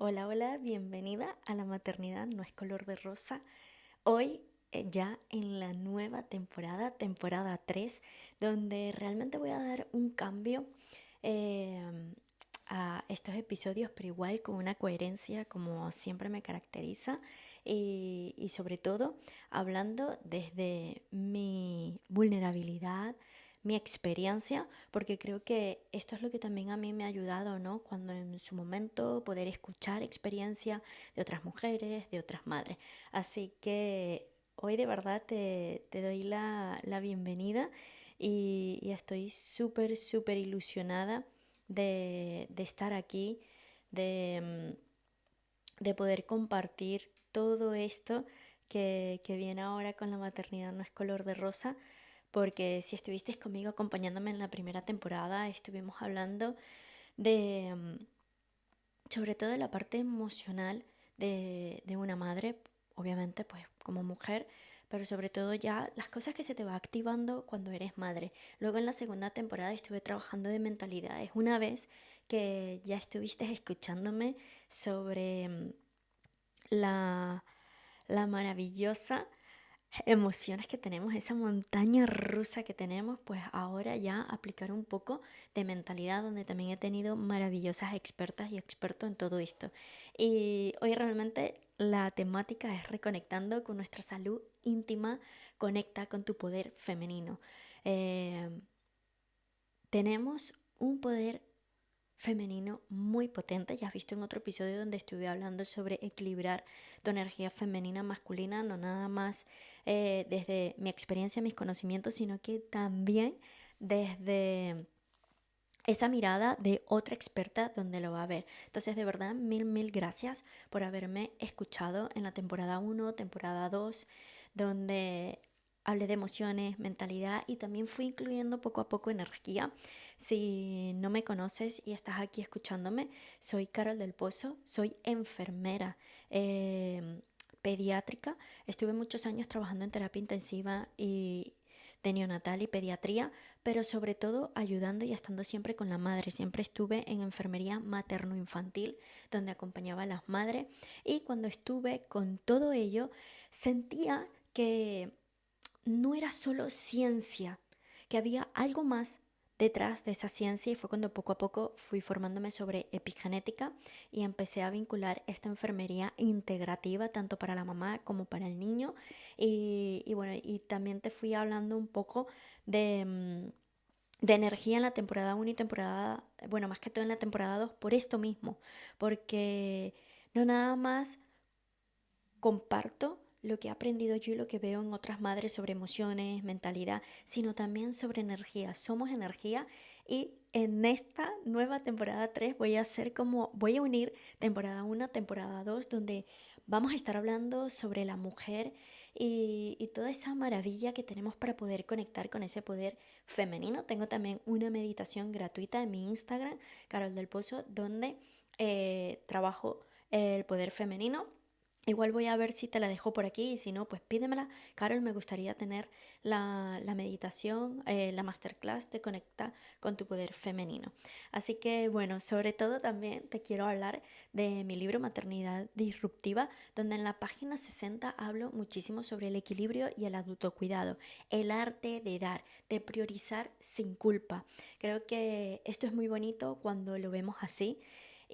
Hola, hola, bienvenida a La Maternidad No es color de rosa. Hoy ya en la nueva temporada, temporada 3, donde realmente voy a dar un cambio eh, a estos episodios, pero igual con una coherencia como siempre me caracteriza y sobre todo hablando desde mi vulnerabilidad, mi experiencia, porque creo que esto es lo que también a mí me ha ayudado, ¿no? Cuando en su momento poder escuchar experiencia de otras mujeres, de otras madres. Así que hoy de verdad te doy la bienvenida y estoy súper, súper ilusionada de estar aquí, de, de poder compartir todo esto que viene ahora con la maternidad no es color de rosa, porque si estuvisteis conmigo acompañándome en la primera temporada, estuvimos hablando de, sobre todo de la parte emocional de una madre, obviamente pues como mujer, pero sobre todo ya las cosas que se te va activando cuando eres madre. Luego en la segunda temporada estuve trabajando de mentalidades. Una vez que ya estuviste escuchándome sobre la, la maravillosa emociones que tenemos, esa montaña rusa que tenemos, pues ahora ya aplicar un poco de mentalidad, donde también he tenido maravillosas expertas y expertos en todo esto. Y hoy realmente la temática es reconectando con nuestra salud íntima, conecta con tu poder femenino. Eh, Tenemos un poder femenino muy potente. Ya has visto en otro episodio donde estuve hablando sobre equilibrar tu energía femenina masculina, no nada más desde mi experiencia, mis conocimientos, sino que también desde esa mirada de otra experta donde lo va a ver. Entonces, de verdad, mil, mil gracias por haberme escuchado en la temporada 1, temporada 2, donde hablé de emociones, mentalidad y también fui incluyendo poco a poco energía. Si no me conoces y estás aquí escuchándome, soy Carol del Pozo, soy enfermera. Pediátrica, estuve muchos años trabajando en terapia intensiva y de neonatal y pediatría, pero sobre todo ayudando y estando siempre con la madre. Siempre estuve en enfermería materno-infantil, donde acompañaba a las madres, y cuando estuve con todo ello, sentía que no era solo ciencia, que había algo más detrás de esa ciencia, y fue cuando poco a poco fui formándome sobre epigenética y empecé a vincular esta enfermería integrativa tanto para la mamá como para el niño y bueno, y también te fui hablando un poco de, de energía en la temporada 1 y temporada, bueno, más que todo en la temporada 2 por esto mismo, porque no nada más comparto lo que he aprendido yo y lo que veo en otras madres sobre emociones, mentalidad, sino también sobre energía. Somos energía y en esta nueva temporada 3 voy a hacer como, voy a unir temporada 1, temporada 2 donde vamos a estar hablando sobre la mujer y toda esa maravilla que tenemos para poder conectar con ese poder femenino. Tengo también una meditación gratuita en mi Instagram, Carol del Pozo, donde trabajo el poder femenino. Igual voy a ver si te la dejo por aquí y si no, pues pídemela. Carol, me gustaría tener la meditación, la masterclass de Conecta con tu poder femenino. Así que bueno, sobre todo también te quiero hablar de mi libro Maternidad Disruptiva, donde en la página 60 hablo muchísimo sobre el equilibrio y el autocuidado, el arte de dar, de priorizar sin culpa. Creo que esto es muy bonito cuando lo vemos así.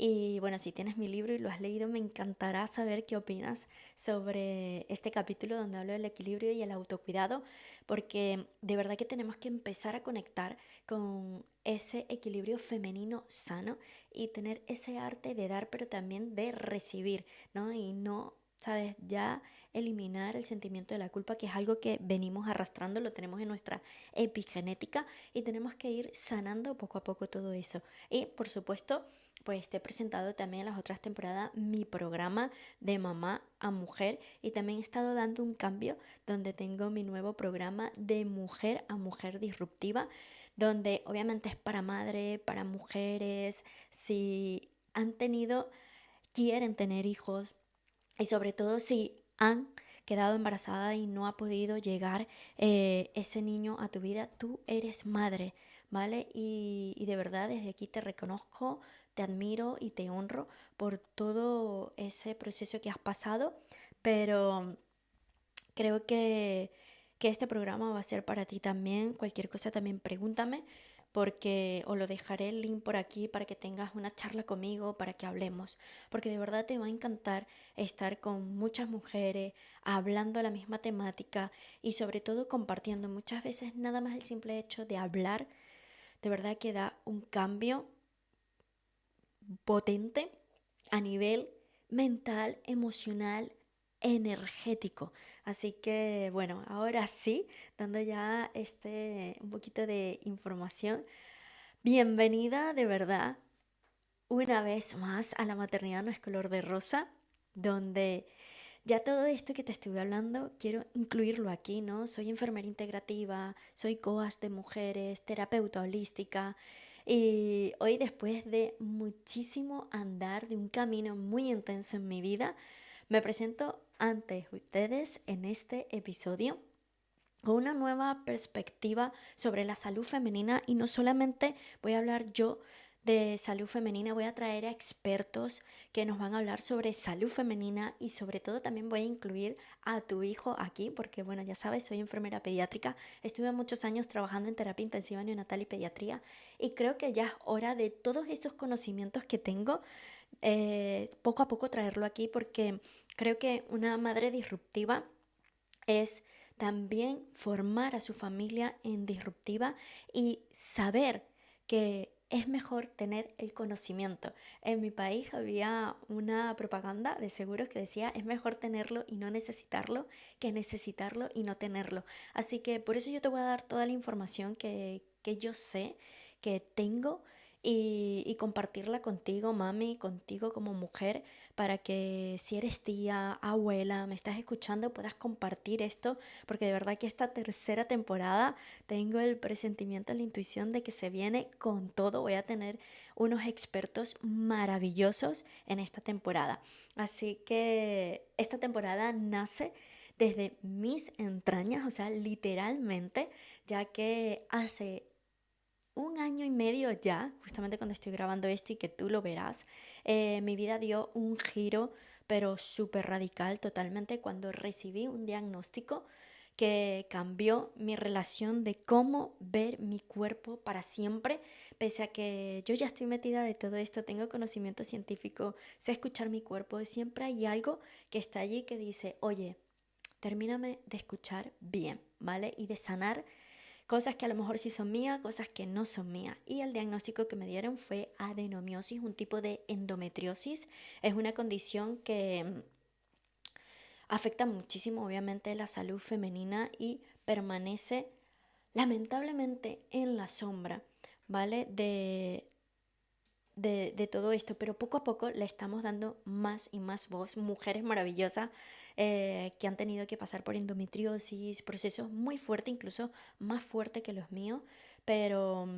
Y bueno, si tienes mi libro y lo has leído, me encantará saber qué opinas sobre este capítulo donde hablo del equilibrio y el autocuidado, porque de verdad que tenemos que empezar a conectar con ese equilibrio femenino sano y tener ese arte de dar, pero también de recibir, ¿no? Y no, ¿sabes? Ya eliminar el sentimiento de la culpa, que es algo que venimos arrastrando, lo tenemos en nuestra epigenética y tenemos que ir sanando poco a poco todo eso. Y por supuesto, pues te he presentado también en las otras temporadas mi programa de mamá a mujer y también he estado dando un cambio donde tengo mi nuevo programa de mujer a mujer disruptiva, donde obviamente es para madre, para mujeres, si han tenido, quieren tener hijos y sobre todo si han quedado embarazada y no ha podido llegar ese niño a tu vida, tú eres madre, ¿vale? Y de verdad desde aquí te reconozco, te admiro y te honro por todo ese proceso que has pasado, pero creo que este programa va a ser para ti también. Cualquier cosa también pregúntame porque o lo dejaré el link por aquí para que tengas una charla conmigo, para que hablemos, porque de verdad te va a encantar estar con muchas mujeres, hablando la misma temática y sobre todo compartiendo. Muchas veces nada más el simple hecho de hablar, de verdad que da un cambio potente a nivel mental, emocional, energético. Así que bueno, ahora sí, dando ya un poquito de información. Bienvenida de verdad una vez más a La Maternidad No es Color de Rosa, donde ya todo esto que te estuve hablando quiero incluirlo aquí, ¿no? Soy enfermera integrativa, soy coach de mujeres, terapeuta holística y hoy después de muchísimo andar de un camino muy intenso en mi vida, me presento ante ustedes en este episodio con una nueva perspectiva sobre la salud femenina y no solamente voy a hablar yo de salud femenina, voy a traer a expertos que nos van a hablar sobre salud femenina y sobre todo también voy a incluir a tu hijo aquí porque bueno, ya sabes, soy enfermera pediátrica, estuve muchos años trabajando en terapia intensiva neonatal y pediatría y creo que ya es hora de todos esos conocimientos que tengo poco a poco traerlo aquí porque creo que una madre disruptiva es también formar a su familia en disruptiva y saber que es mejor tener el conocimiento. En mi país había una propaganda de seguros que decía es mejor tenerlo y no necesitarlo que necesitarlo y no tenerlo. Así que por eso yo te voy a dar toda la información que yo sé, que tengo y compartirla contigo, mami, contigo como mujer para que si eres tía, abuela, me estás escuchando, puedas compartir esto, porque de verdad que esta tercera temporada tengo el presentimiento, la intuición de que se viene con todo. Voy a tener unos expertos maravillosos en esta temporada. Así que esta temporada nace desde mis entrañas, o sea, literalmente, ya que hace un año y medio ya, justamente cuando estoy grabando esto y que tú lo verás, mi vida dio un giro, pero súper radical totalmente cuando recibí un diagnóstico que cambió mi relación de cómo ver mi cuerpo para siempre, pese a que yo ya estoy metida de todo esto, tengo conocimiento científico, sé escuchar mi cuerpo, siempre hay algo que está allí que dice, oye, termíname de escuchar bien, ¿vale? Y de sanar cosas que a lo mejor sí son mías, cosas que no son mías. Y el diagnóstico que me dieron fue adenomiosis, un tipo de endometriosis. Es una condición que afecta muchísimo, obviamente, la salud femenina y permanece lamentablemente en la sombra, ¿vale? De todo esto, pero poco a poco le estamos dando más y más voz, mujeres maravillosas que han tenido que pasar por endometriosis, procesos muy fuertes, incluso más fuertes que los míos, pero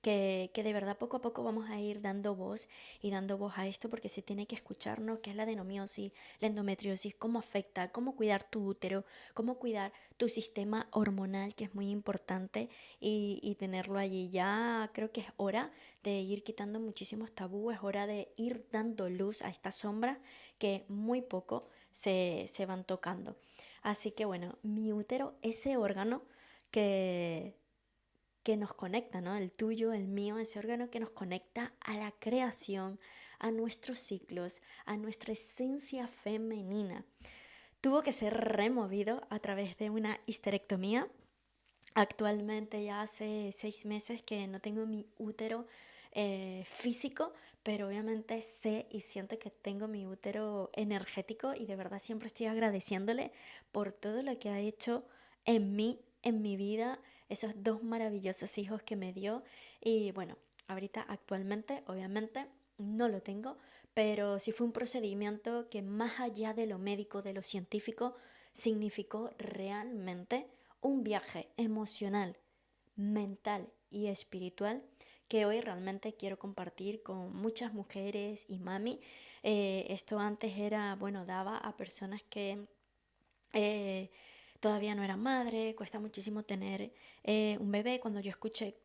que de verdad poco a poco vamos a ir dando voz y dando voz a esto porque se tiene que escuchar, ¿no? ¿Qué es la adenomiosis, la endometriosis, cómo afecta, cómo cuidar tu útero, cómo cuidar tu sistema hormonal, que es muy importante, y tenerlo allí? Ya creo que es hora de ir quitando muchísimos tabúes, es hora de ir dando luz a estas sombras que muy poco se van tocando. Así que bueno, mi útero, ese órgano que nos conecta, ¿no? El tuyo, el mío, ese órgano que nos conecta a la creación, a nuestros ciclos, a nuestra esencia femenina. Tuvo que ser removido a través de una histerectomía. Actualmente ya hace 6 meses que no tengo mi útero físico, pero obviamente sé y siento que tengo mi útero energético y de verdad siempre estoy agradeciéndole por todo lo que ha hecho en mí, en mi vida, esos dos maravillosos hijos que me dio. Y bueno, ahorita actualmente obviamente no lo tengo, pero sí fue un procedimiento que más allá de lo médico, de lo científico, significó realmente un viaje emocional, mental y espiritual que hoy realmente quiero compartir con muchas mujeres y mami. Esto antes era, bueno, daba a personas que eh, todavía no eran madre, cuesta muchísimo tener un bebé. Cuando yo escuché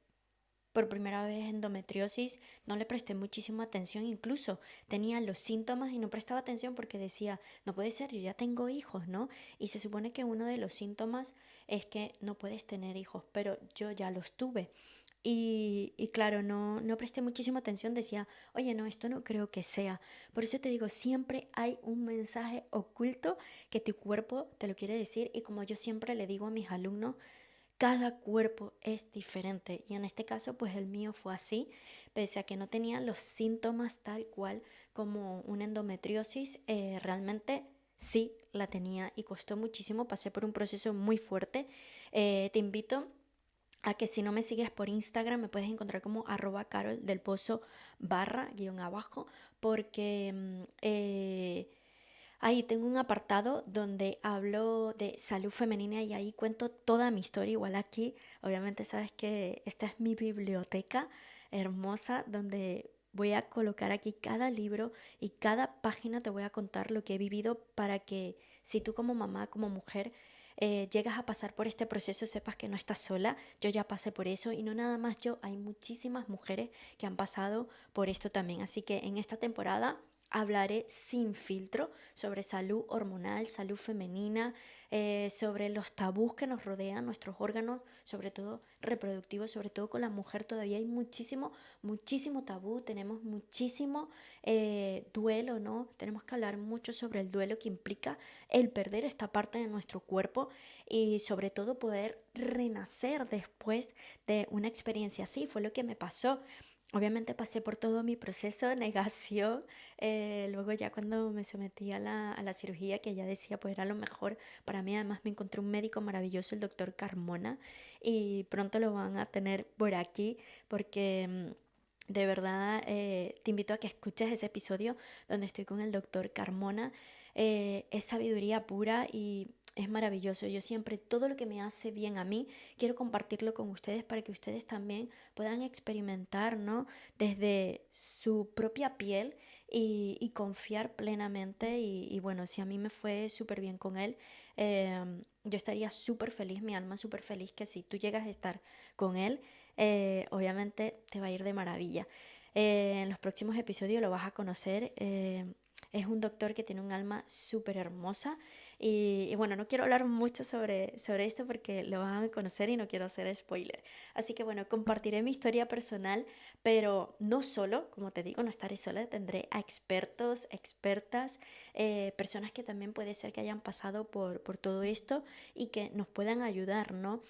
por primera vez endometriosis, no le presté muchísima atención, incluso tenía los síntomas y no prestaba atención porque decía, no puede ser, yo ya tengo hijos, ¿no? Y se supone que uno de los síntomas es que no puedes tener hijos, pero yo ya los tuve. Y claro, no presté muchísima atención, decía, oye, no, esto no creo que sea. Por eso te digo, siempre hay un mensaje oculto que tu cuerpo te lo quiere decir y como yo siempre le digo a mis alumnos, cada cuerpo es diferente y en este caso pues el mío fue así, pese a que no tenía los síntomas tal cual como una endometriosis, realmente sí la tenía y costó muchísimo, pasé por un proceso muy fuerte. Te invito a que si no me sigues por Instagram me puedes encontrar como @carol del pozo barra guión abajo porque ahí tengo un apartado donde hablo de salud femenina y ahí cuento toda mi historia. Igual aquí, obviamente sabes que esta es mi biblioteca hermosa donde voy a colocar aquí cada libro y cada página te voy a contar lo que he vivido para que si tú como mamá, como mujer, llegas a pasar por este proceso, sepas que no estás sola. Yo ya pasé por eso y no nada más yo, hay muchísimas mujeres que han pasado por esto también. Así que en esta temporada hablaré sin filtro sobre salud hormonal, salud femenina, sobre los tabús que nos rodean, nuestros órganos, sobre todo reproductivos, sobre todo con la mujer todavía hay muchísimo tabú, tenemos muchísimo duelo, ¿no? Tenemos que hablar mucho sobre el duelo que implica el perder esta parte de nuestro cuerpo y sobre todo poder renacer después de una experiencia así. Fue lo que me pasó. Obviamente pasé por todo mi proceso de negación, luego ya cuando me sometí a la cirugía, que ya decía pues era lo mejor para mí, además me encontré un médico maravilloso, el doctor Carmona, y pronto lo van a tener por aquí porque de verdad te invito a que escuches ese episodio donde estoy con el doctor Carmona. Es sabiduría pura y es maravilloso. Yo siempre todo lo que me hace bien a mí quiero compartirlo con ustedes para que ustedes también puedan experimentar, ¿no? Desde su propia piel y confiar plenamente. Y bueno, si a mí me fue súper bien con él, yo estaría súper feliz, mi alma súper feliz que si tú llegas a estar con él, obviamente te va a ir de maravilla. En los próximos episodios lo vas a conocer. Es un doctor que tiene un alma súper hermosa y bueno, no quiero hablar mucho sobre esto porque lo van a conocer y no quiero hacer spoiler. Así que bueno, compartiré mi historia personal, pero no solo, como te digo, no estaré sola, tendré a expertos, expertas, personas que también puede ser que hayan pasado por todo esto y que nos puedan ayudar, ¿no?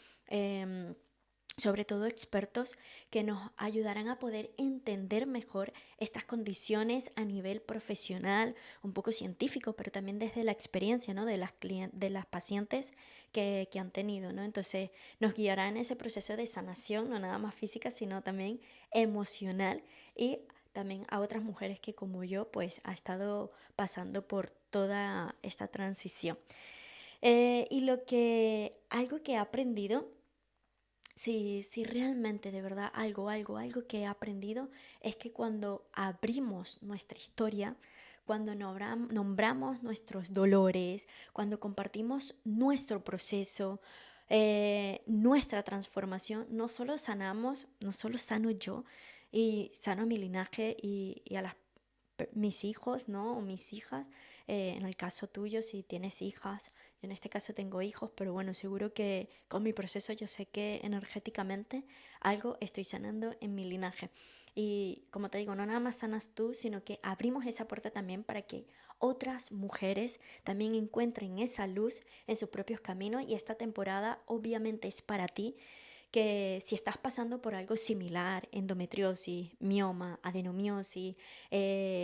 Sobre todo expertos que nos ayudarán a poder entender mejor estas condiciones a nivel profesional, un poco científico, pero también desde la experiencia, ¿no? De las pacientes que han tenido, ¿no? Entonces nos guiará en ese proceso de sanación, no nada más física, sino también emocional y también a otras mujeres que como yo pues ha estado pasando por toda esta transición. Y algo que he aprendido. Sí, realmente, de verdad, algo que he aprendido es que cuando abrimos nuestra historia, cuando nombramos nuestros dolores, cuando compartimos nuestro proceso, nuestra transformación, no solo sanamos, no solo sano yo y sano mi linaje y a mis hijos, ¿no? O mis hijas, en el caso tuyo, si tienes hijas, yo en este caso tengo hijos, pero bueno, seguro que con mi proceso yo sé que energéticamente algo estoy sanando en mi linaje. Y como te digo, no nada más sanas tú, sino que abrimos esa puerta también para que otras mujeres también encuentren esa luz en sus propios caminos y esta temporada obviamente es para ti que si estás pasando por algo similar, endometriosis, mioma, adenomiosis,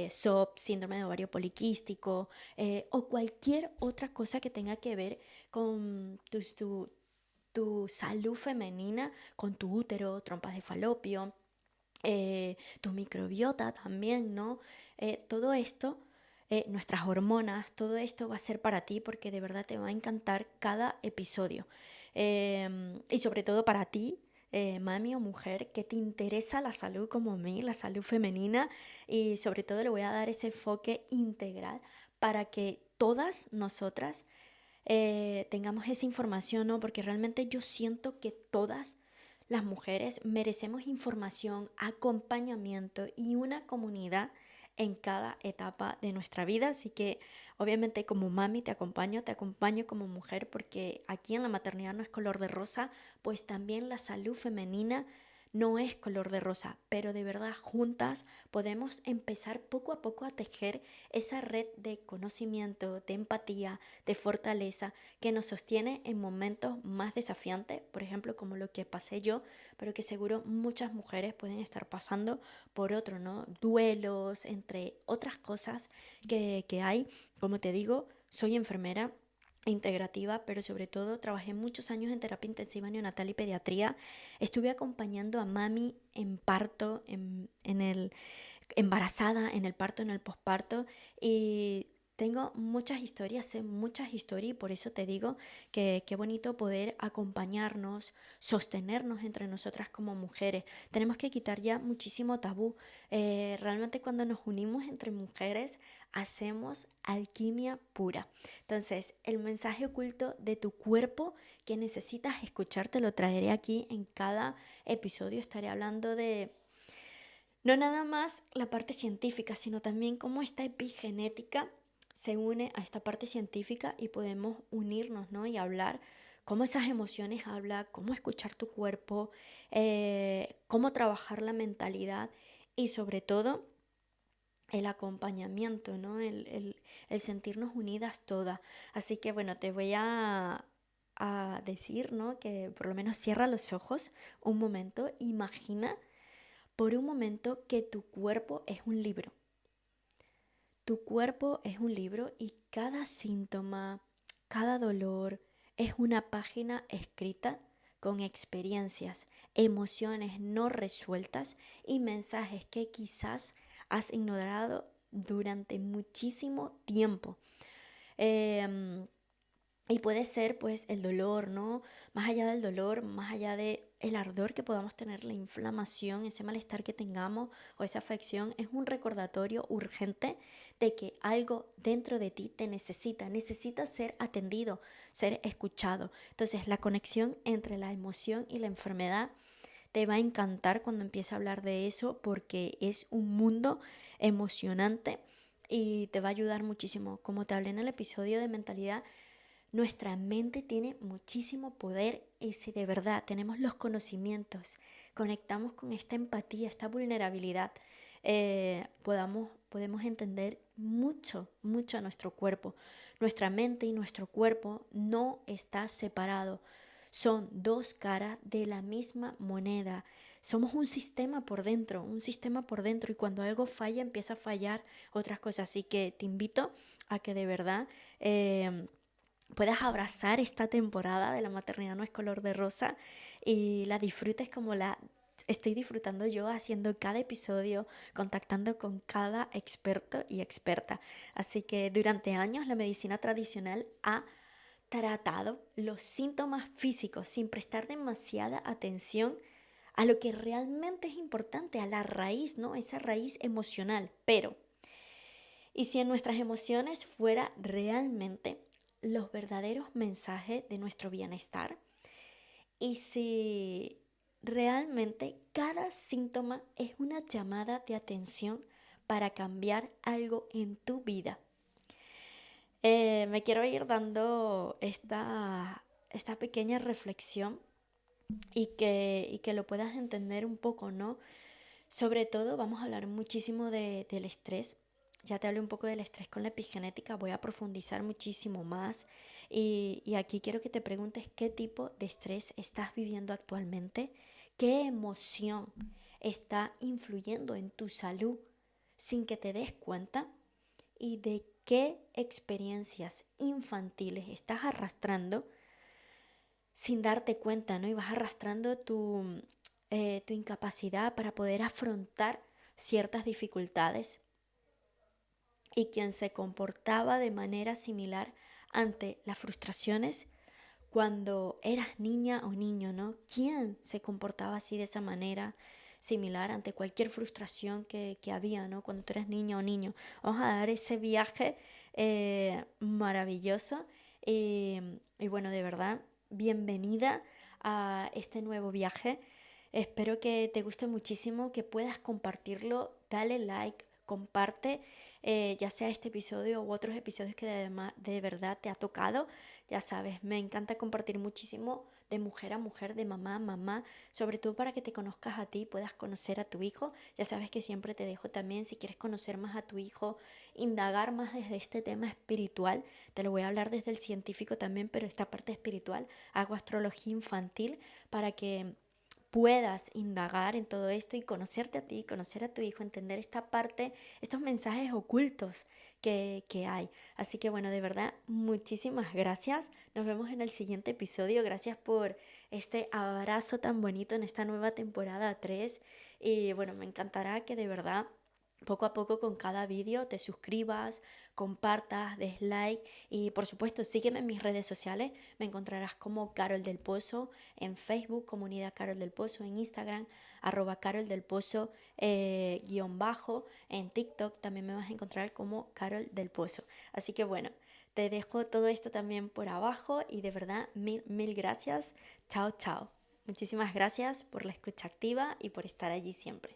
SOP, síndrome de ovario poliquístico, o cualquier otra cosa que tenga que ver con tu salud femenina, con tu útero, trompas de falopio, tu microbiota también, ¿no? Todo esto, nuestras hormonas, todo esto va a ser para ti porque de verdad te va a encantar cada episodio. Y sobre todo para ti, mami o mujer, que te interesa la salud como a mí, la salud femenina, y sobre todo le voy a dar ese enfoque integral para que todas nosotras tengamos esa información, ¿no? Porque realmente yo siento que todas las mujeres merecemos información, acompañamiento y una comunidad en cada etapa de nuestra vida. Así que obviamente como mami te acompaño como mujer porque aquí en la maternidad no es color de rosa, pues también la salud femenina no es color de rosa, pero de verdad juntas podemos empezar poco a poco a tejer esa red de conocimiento, de empatía, de fortaleza que nos sostiene en momentos más desafiantes, por ejemplo, como lo que pasé yo, pero que seguro muchas mujeres pueden estar pasando por otro, ¿no? Duelos, entre otras cosas que hay. Como te digo, soy enfermera integrativa, pero sobre todo trabajé muchos años en terapia intensiva neonatal y pediatría. Estuve acompañando a mami en parto, en el embarazada, en el parto, en el posparto y tengo muchas historias, sé muchas historias y por eso te digo que qué bonito poder acompañarnos, sostenernos entre nosotras como mujeres. Tenemos que quitar ya muchísimo tabú. Realmente cuando nos unimos entre mujeres hacemos alquimia pura. Entonces, el mensaje oculto de tu cuerpo que necesitas escuchar te lo traeré aquí en cada episodio. Estaré hablando de no nada más la parte científica, sino también cómo esta epigenética se une a esta parte científica y podemos unirnos, ¿no? Y hablar cómo esas emociones hablan, cómo escuchar tu cuerpo, cómo trabajar la mentalidad y sobre todo el acompañamiento, ¿no? El sentirnos unidas todas. Así que bueno, te voy a decir, ¿no? Que por lo menos cierra los ojos un momento, imagina por un momento que tu cuerpo es un libro. Tu cuerpo es un libro y cada síntoma, cada dolor es una página escrita con experiencias, emociones no resueltas y mensajes que quizás has ignorado durante muchísimo tiempo. Eh, y puede ser pues el dolor, ¿no? Más allá del dolor, más allá de el ardor que podamos tener, la inflamación, ese malestar que tengamos o esa afección, es un recordatorio urgente de que algo dentro de ti te necesita ser atendido, ser escuchado. Entonces, la conexión entre la emoción y la enfermedad te va a encantar cuando empiece a hablar de eso porque es un mundo emocionante y te va a ayudar muchísimo. Como te hablé en el episodio de mentalidad, nuestra mente tiene muchísimo poder y si de verdad tenemos los conocimientos, conectamos con esta empatía, esta vulnerabilidad, podemos entender mucho a nuestro cuerpo. Nuestra mente y nuestro cuerpo no está separado. Son dos caras de la misma moneda. Somos un sistema por dentro y cuando algo falla empieza a fallar otras cosas. Así que te invito a que de verdad puedas abrazar esta temporada de La maternidad no es color de rosa y la disfrutes como la estoy disfrutando yo haciendo cada episodio, contactando con cada experto y experta. Así que durante años la medicina tradicional ha tratado los síntomas físicos sin prestar demasiada atención a lo que realmente es importante, a la raíz, ¿no? Esa raíz emocional. Pero y si en nuestras emociones fuera realmente los verdaderos mensajes de nuestro bienestar, y si realmente cada síntoma es una llamada de atención para cambiar algo en tu vida. Me quiero ir dando esta pequeña reflexión y que lo puedas entender un poco, ¿no? Sobre todo vamos a hablar muchísimo del estrés. Ya te hablé un poco del estrés con la epigenética, voy a profundizar muchísimo más y aquí quiero que te preguntes qué tipo de estrés estás viviendo actualmente, qué emoción está influyendo en tu salud sin que te des cuenta y de qué experiencias infantiles estás arrastrando sin darte cuenta, ¿no? Y vas arrastrando tu incapacidad para poder afrontar ciertas dificultades. Y quien se comportaba de manera similar ante las frustraciones cuando eras niña o niño, ¿no? ¿Quién se comportaba así de esa manera similar ante cualquier frustración que había, ¿no? Cuando tú eras niña o niño. Vamos a dar ese viaje maravilloso y bueno, de verdad, bienvenida a este nuevo viaje. Espero que te guste muchísimo, que puedas compartirlo, dale like, comparte, ya sea este episodio u otros episodios que de verdad te ha tocado. Ya sabes, me encanta compartir muchísimo de mujer a mujer, de mamá a mamá, sobre todo para que te conozcas a ti y puedas conocer a tu hijo. Ya sabes que siempre te dejo también, si quieres conocer más a tu hijo, indagar más desde este tema espiritual, te lo voy a hablar desde el científico también, pero esta parte espiritual, hago astrología infantil para que puedas indagar en todo esto y conocerte a ti, conocer a tu hijo, entender esta parte, estos mensajes ocultos que hay. Así que bueno, de verdad, muchísimas gracias. Nos vemos en el siguiente episodio. Gracias por este abrazo tan bonito en esta nueva temporada 3. Y bueno, me encantará que de verdad poco a poco con cada vídeo te suscribas, compartas, des like y por supuesto sígueme en mis redes sociales. Me encontrarás como Carol del Pozo en Facebook, Comunidad Carol del Pozo, en Instagram, Carol del Pozo guión bajo, en TikTok también me vas a encontrar como Carol del Pozo. Así que bueno, te dejo todo esto también por abajo y de verdad mil gracias. Chao, chao. Muchísimas gracias por la escucha activa y por estar allí siempre.